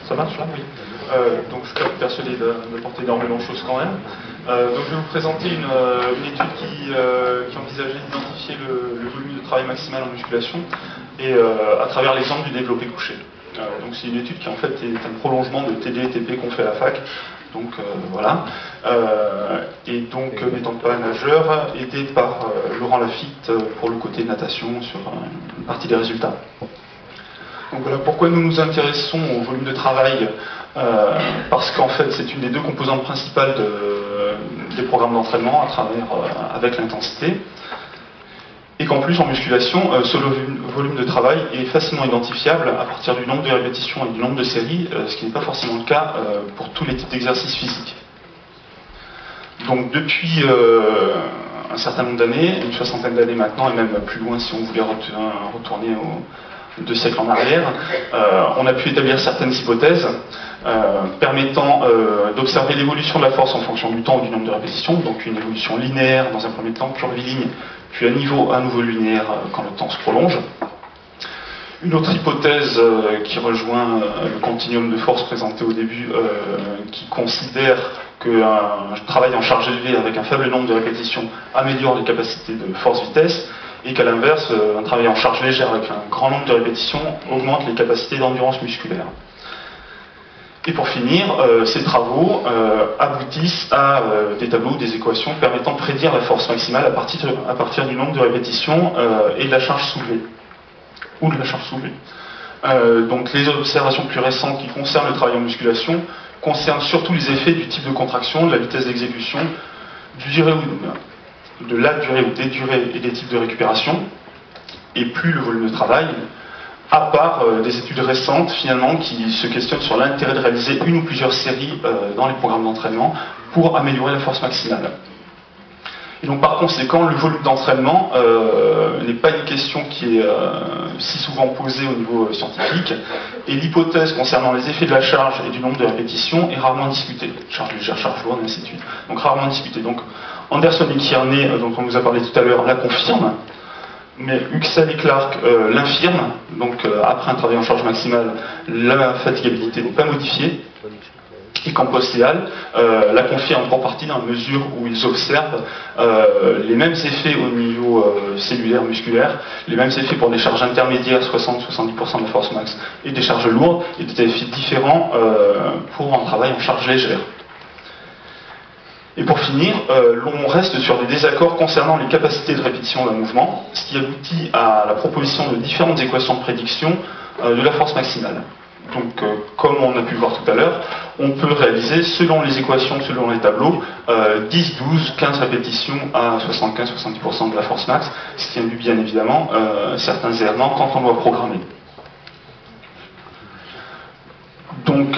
Ça marche là? Oui. Donc je suis persuadé d'apporter énormément de choses quand même. Donc je vais vous présenter une étude qui envisageait d'identifier le volume de travail maximal en musculation et à travers l'exemple du développé couché. Donc c'est une étude qui en fait est un prolongement de TD et TP qu'on fait à la fac. Donc voilà. Et donc n'étant pas nageur, aidé par Laurent Lafitte pour le côté natation sur une partie des résultats. Donc voilà pourquoi nous nous intéressons au volume de travail, parce qu'en fait c'est une des deux composantes principales des programmes d'entraînement avec l'intensité, et qu'en plus en musculation, ce volume de travail est facilement identifiable à partir du nombre de répétitions et du nombre de séries, ce qui n'est pas forcément le cas pour tous les types d'exercices physiques. Donc depuis un certain nombre d'années, une soixantaine d'années maintenant, et même plus loin si on voulait retourner 2 siècles en arrière, on a pu établir certaines hypothèses permettant d'observer l'évolution de la force en fonction du temps ou du nombre de répétitions, donc une évolution linéaire dans un premier temps, curviligne, puis à nouveau linéaire quand le temps se prolonge. Une autre hypothèse qui rejoint le continuum de force présenté au début, qui considère qu'un travail en charge élevée avec un faible nombre de répétitions améliore les capacités de force-vitesse, et qu'à l'inverse, un travail en charge légère avec un grand nombre de répétitions augmente les capacités d'endurance musculaire. Et pour finir, ces travaux aboutissent à des tableaux, des équations permettant de prédire la force maximale à partir du nombre de répétitions et de la charge soulevée. Ou de la charge soulevée. Donc les observations plus récentes qui concernent le travail en musculation concernent surtout les effets du type de contraction, de la vitesse d'exécution, de la durée ou des durées et des types de récupération, et plus le volume de travail, à part des études récentes finalement qui se questionnent sur l'intérêt de réaliser une ou plusieurs séries dans les programmes d'entraînement pour améliorer la force maximale. Et donc par conséquent, le volume d'entraînement n'est pas une question qui est si souvent posée au niveau scientifique, et l'hypothèse concernant les effets de la charge et du nombre de répétitions est rarement discutée. Charge légère, charge lourde, et ainsi de suite. Donc rarement discutée. Donc Anderson et Kearney, dont on nous a parlé tout à l'heure, la confirment, mais Huxell et Clark l'infirment. Donc après un travail en charge maximale, la fatigabilité n'est pas modifiée. Et Campos et al. La confirment pour partie dans la mesure où ils observent les mêmes effets au niveau cellulaire, musculaire, les mêmes effets pour des charges intermédiaires, 60-70% de la force max, et des charges lourdes, et des effets différents pour un travail en charge légère. Et pour finir, l'on reste sur des désaccords concernant les capacités de répétition d'un mouvement, ce qui aboutit à la proposition de différentes équations de prédiction de la force maximale. Donc, comme on a pu le voir tout à l'heure, on peut réaliser, selon les équations, selon les tableaux, 10, 12, 15 répétitions à 75-70% de la force max, ce qui induit bien évidemment certains errements quand on doit programmer. Donc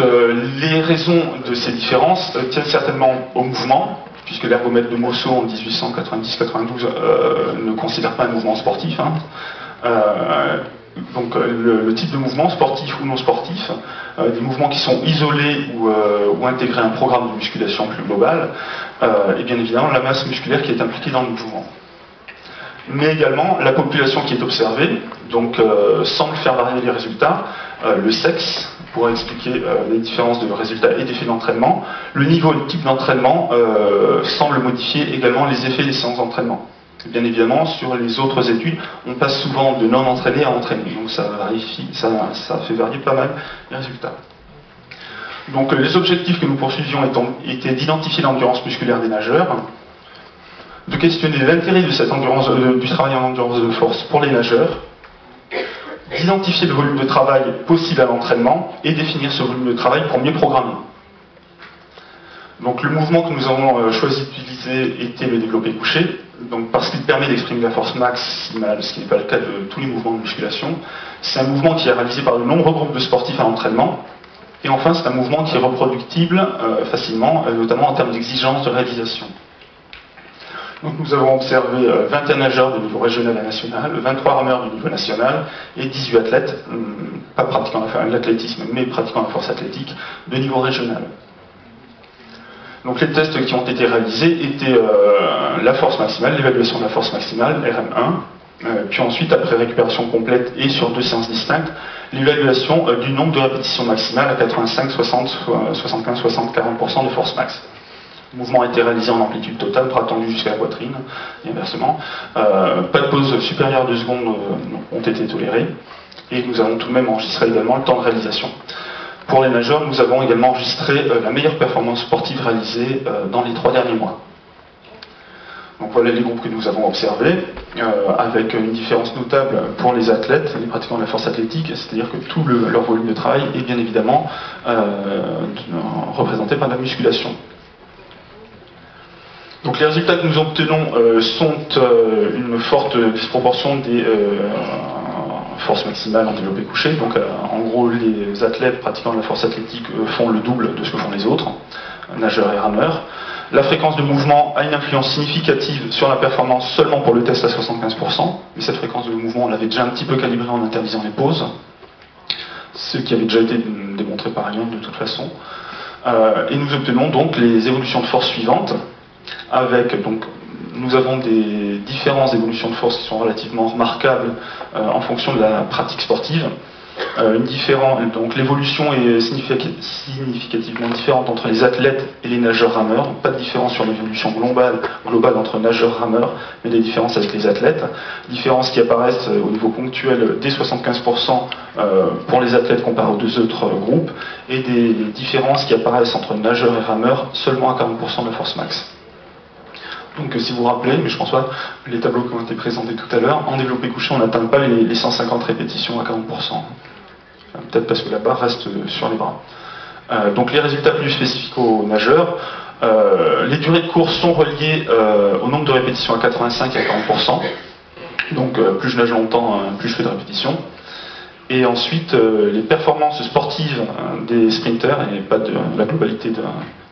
les raisons de ces différences tiennent certainement au mouvement, puisque l'ergomètre de Mosso en 1890-92 ne considère pas un mouvement sportif. Donc le type de mouvement, sportif ou non sportif, des mouvements qui sont isolés ou intégrés à un programme de musculation plus global, et bien évidemment la masse musculaire qui est impliquée dans le mouvement. Mais également la population qui est observée, donc semble faire varier les résultats, le sexe pourra expliquer les différences de résultats et d'effets d'entraînement, le niveau et le type d'entraînement semble modifier également les effets des séances d'entraînement. Bien évidemment, sur les autres études, on passe souvent de non entraîné à entraîné, donc ça fait varier pas mal les résultats. Donc les objectifs que nous poursuivions étaient d'identifier l'endurance musculaire des nageurs, de questionner l'intérêt de cette endurance, du travail en endurance de force pour les nageurs, d'identifier le volume de travail possible à l'entraînement et définir ce volume de travail pour mieux programmer. Donc le mouvement que nous avons choisi d'utiliser était le développé couché, donc parce qu'il permet d'exprimer la force maximale, ce qui n'est pas le cas de tous les mouvements de musculation. C'est un mouvement qui est réalisé par de nombreux groupes de sportifs à l'entraînement. Et enfin, c'est un mouvement qui est reproductible facilement, notamment en termes d'exigence de réalisation. Donc nous avons observé 21 nageurs de niveau régional et national, 23 rameurs de niveau national et 18 athlètes, pas pratiquant l'athlétisme, mais pratiquant la force athlétique, de niveau régional. Donc les tests qui ont été réalisés étaient la force maximale, l'évaluation de la force maximale, RM1, Puis ensuite, après récupération complète et sur 2 séances distinctes, l'évaluation du nombre de répétitions maximales à 85, 60, 75, 60, 40% de force max. Le mouvement a été réalisé en amplitude totale, bras tendus jusqu'à la poitrine, et inversement. Pas de pause supérieure de secondes ont été tolérées, et nous avons tout de même enregistré également le temps de réalisation. Pour les nageurs, nous avons également enregistré la meilleure performance sportive réalisée dans les 3 derniers mois. Donc voilà les groupes que nous avons observés, avec une différence notable pour les athlètes, les pratiquants de la force athlétique, c'est-à-dire que tout leur volume de travail est bien évidemment représenté par la musculation. Donc les résultats que nous obtenons sont une forte disproportion des forces maximales en développé couché. Donc en gros, les athlètes pratiquant de la force athlétique font le double de ce que font les autres, nageurs et rameurs. La fréquence de mouvement a une influence significative sur la performance seulement pour le test à 75%, mais cette fréquence de mouvement, on l'avait déjà un petit peu calibrée en interdisant les pauses, ce qui avait déjà été démontré par ailleurs de toute façon. Et nous obtenons donc les évolutions de force suivantes, avec donc nous avons des différentes évolutions de force qui sont relativement remarquables en fonction de la pratique sportive. Donc l'évolution est significativement différente entre les athlètes et les nageurs-rameurs. Donc pas de différence sur l'évolution globale entre nageurs-rameurs, mais des différences avec les athlètes. Différences qui apparaissent au niveau ponctuel dès 75% pour les athlètes comparé aux 2 autres groupes, et des différences qui apparaissent entre nageurs et rameurs seulement à 40% de la force max. Donc si vous vous rappelez, mais je pense pas, les tableaux qui ont été présentés tout à l'heure, en développé couché, on n'atteint pas les 150 répétitions à 40%. Peut-être parce que la barre reste sur les bras. Donc les résultats plus spécifiques aux nageurs, les durées de course sont reliées au nombre de répétitions à 85 et à 40%. Donc plus je nage longtemps, plus je fais de répétitions. Et ensuite, les performances sportives des sprinters, et pas de la globalité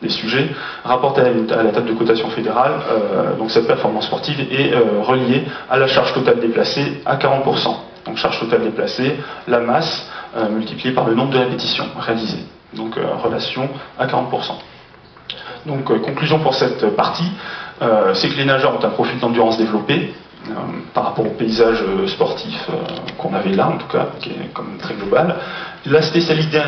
des sujets, rapportées à la table de cotation fédérale. Donc cette performance sportive est reliée à la charge totale déplacée à 40%. Donc charge totale déplacée, la masse multipliée par le nombre de répétitions réalisées. Donc relation à 40%. Donc conclusion pour cette partie, c'est que les nageurs ont un profil d'endurance développé, par rapport au paysage sportif qu'on avait là, en tout cas, qui est comme très global. La spécialité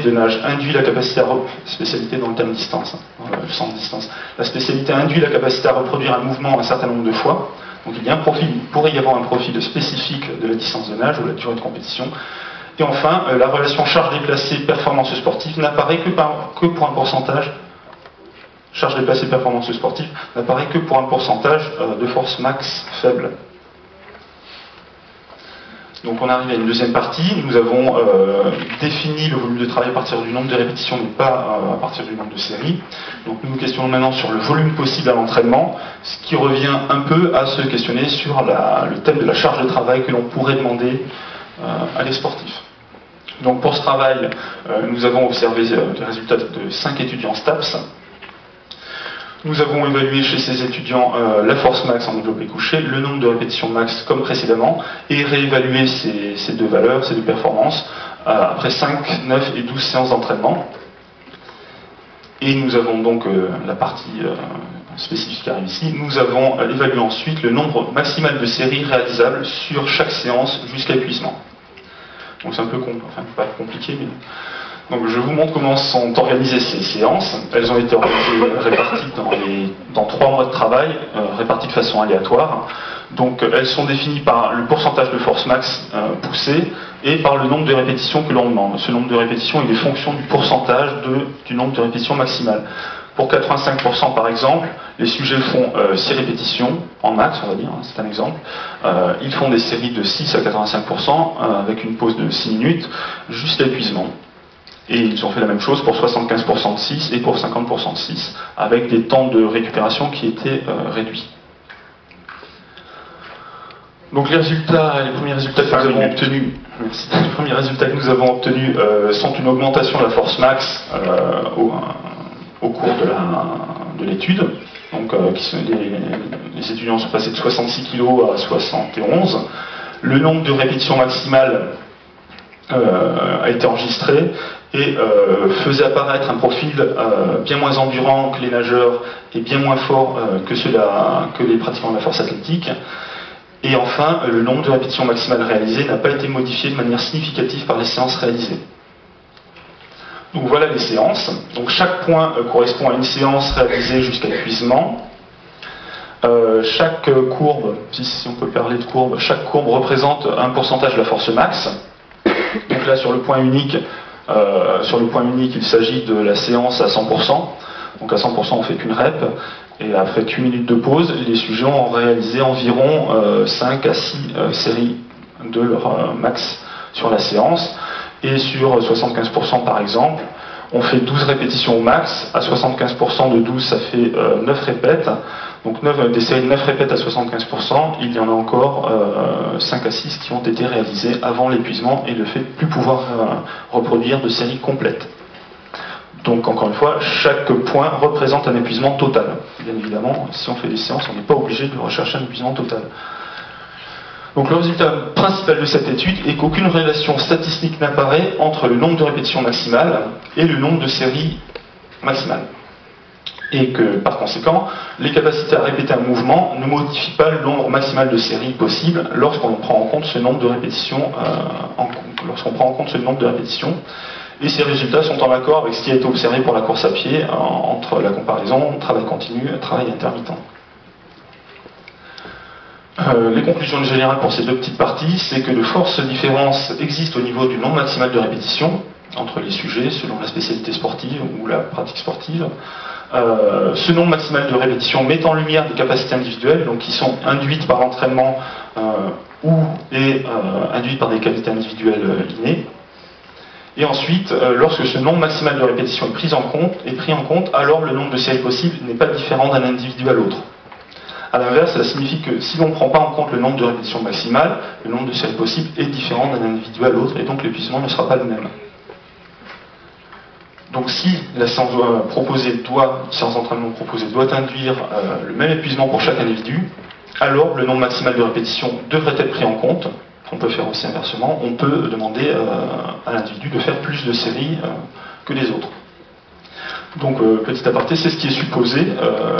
de nage induit la capacité spécialité dans le terme distance, le sens distance. La spécialité induit la capacité à reproduire un mouvement un certain nombre de fois. Donc il pourrait y avoir un profil spécifique de la distance de nage ou la durée de compétition. Et enfin, la relation charge déplacée performance sportive n'apparaît que pour un pourcentage. Charge déplacée performance sportive n'apparaît que pour un pourcentage de force max faible. Donc on arrive à une deuxième partie. Nous avons défini le volume de travail à partir du nombre de répétitions, mais pas à partir du nombre de séries. Donc nous nous questionnons maintenant sur le volume possible à l'entraînement, ce qui revient un peu à se questionner sur le thème de la charge de travail que l'on pourrait demander à les sportifs. Donc pour ce travail, nous avons observé les résultats de 5 étudiants STAPS. Nous avons évalué chez ces étudiants la force max en développé couché, le nombre de répétitions max comme précédemment, et réévalué ces 2 valeurs, ces 2 performances, après 5, 9 et 12 séances d'entraînement. Et nous avons donc la partie spécifique qui arrive ici. Nous avons évalué ensuite le nombre maximal de séries réalisables sur chaque séance jusqu'à épuisement. Donc c'est un peu pas compliqué, mais... Donc je vous montre comment sont organisées ces séances. Elles ont été réparties dans 3 mois de travail, réparties de façon aléatoire. Donc elles sont définies par le pourcentage de force max poussée et par le nombre de répétitions que l'on demande. Ce nombre de répétitions il est fonction du pourcentage du nombre de répétitions maximales. Pour 85% par exemple, les sujets font 6 répétitions en max, on va dire, c'est un exemple. Ils font des séries de 6 à 85% avec une pause de 6 minutes jusqu'à épuisement. Et ils ont fait la même chose pour 75% de 6 et pour 50% de 6, avec des temps de récupération qui étaient réduits. Donc les premiers résultats que nous avons obtenus, sont une augmentation de la force max au cours de l'étude. Donc les étudiants sont passés de 66 kg à 71. Le nombre de répétitions maximales a été enregistré et faisait apparaître un profil bien moins endurant que les nageurs et bien moins fort que les pratiquants de la force athlétique. Et enfin, le nombre de répétitions maximales réalisées n'a pas été modifié de manière significative par les séances réalisées. Donc voilà les séances. Donc chaque point correspond à une séance réalisée jusqu'à épuisement. Chaque courbe, si on peut parler de courbe, chaque courbe représente un pourcentage de la force max. Donc là sur le point unique, il s'agit de la séance à 100%. Donc à 100% on fait qu'une rep. Et après qu'une minute de pause, les sujets ont réalisé environ 5 à 6 séries de leur max sur la séance. Et sur 75% par exemple, on fait 12 répétitions au max. À 75% de 12, ça fait 9 répètes. Donc des séries de 9 répètes à 75%, il y en a encore 5 à 6 qui ont été réalisées avant l'épuisement et le fait de ne plus pouvoir reproduire de séries complètes. Donc encore une fois, chaque point représente un épuisement total. Bien évidemment, si on fait des séances, on n'est pas obligé de rechercher un épuisement total. Donc le résultat principal de cette étude est qu'aucune relation statistique n'apparaît entre le nombre de répétitions maximales et le nombre de séries maximales. Et que par conséquent, les capacités à répéter un mouvement ne modifient pas le nombre maximal de séries possibles lorsqu'on prend en compte ce nombre de répétitions. Et ces résultats sont en accord avec ce qui a été observé pour la course à pied entre la comparaison travail continu et travail intermittent. Les conclusions générales pour ces deux petites parties, c'est que de fortes différences existent au niveau du nombre maximal de répétitions entre les sujets selon la spécialité sportive ou la pratique sportive. Ce nombre maximal de répétitions met en lumière des capacités individuelles, donc qui sont induites par l'entraînement et induites par des qualités individuelles innées. Et ensuite, lorsque ce nombre maximal de répétitions est pris en compte, alors le nombre de séries possibles n'est pas différent d'un individu à l'autre. A l'inverse, cela signifie que si l'on ne prend pas en compte le nombre de répétitions maximales, le nombre de séries possibles est différent d'un individu à l'autre, et donc l'épuisement ne sera pas le même. Donc si la séance d'entraînement proposée doit induire le même épuisement pour chaque individu, alors le nombre maximal de répétitions devrait être pris en compte. On peut faire aussi inversement, on peut demander à l'individu de faire plus de séries que les autres. Donc petit aparté, c'est ce qui est supposé,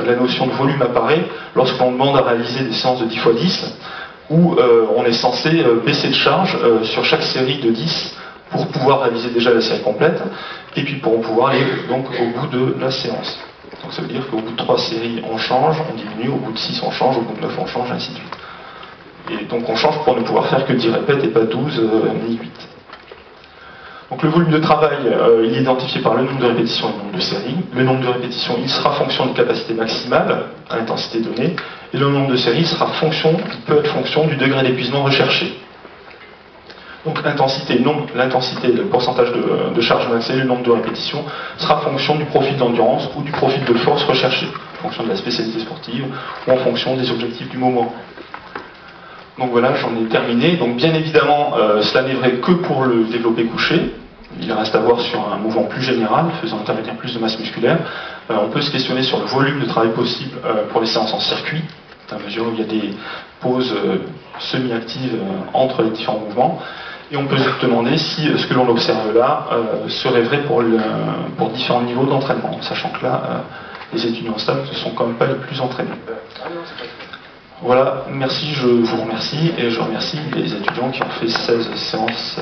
la notion de volume apparaît lorsqu'on demande à réaliser des séances de 10 x 10, où on est censé baisser de charge sur chaque série de 10 pour pouvoir réaliser déjà la série complète, et puis pour pouvoir aller donc au bout de la séance. Donc ça veut dire qu'au bout de 3 séries on change, on diminue, au bout de 6 on change, au bout de 9 on change, ainsi de suite. Et donc on change pour ne pouvoir faire que 10 répètes et pas 12 ni 8. Donc le volume de travail, il est identifié par le nombre de répétitions et le nombre de séries. Le nombre de répétitions, il sera fonction de capacité maximale à l'intensité donnée. Et le nombre de séries peut être fonction du degré d'épuisement recherché. Donc l'intensité, le pourcentage de charge max et le nombre de répétitions sera fonction du profil d'endurance ou du profil de force recherché, en fonction de la spécialité sportive ou en fonction des objectifs du moment. Donc voilà, j'en ai terminé. Donc bien évidemment, cela n'est vrai que pour le développé couché. Il reste à voir sur un mouvement plus général, faisant intervenir plus de masse musculaire. On peut se questionner sur le volume de travail possible pour les séances en circuit, à mesure où il y a des pauses semi-actives entre les différents mouvements. Et on peut se demander si ce que l'on observe là serait vrai pour différents niveaux d'entraînement, sachant que là, les étudiants en stade ne sont quand même pas les plus entraînés. Voilà, merci, je vous remercie et je remercie les étudiants qui ont fait 16 séances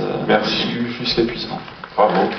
jusqu'à épuisement. Bravo.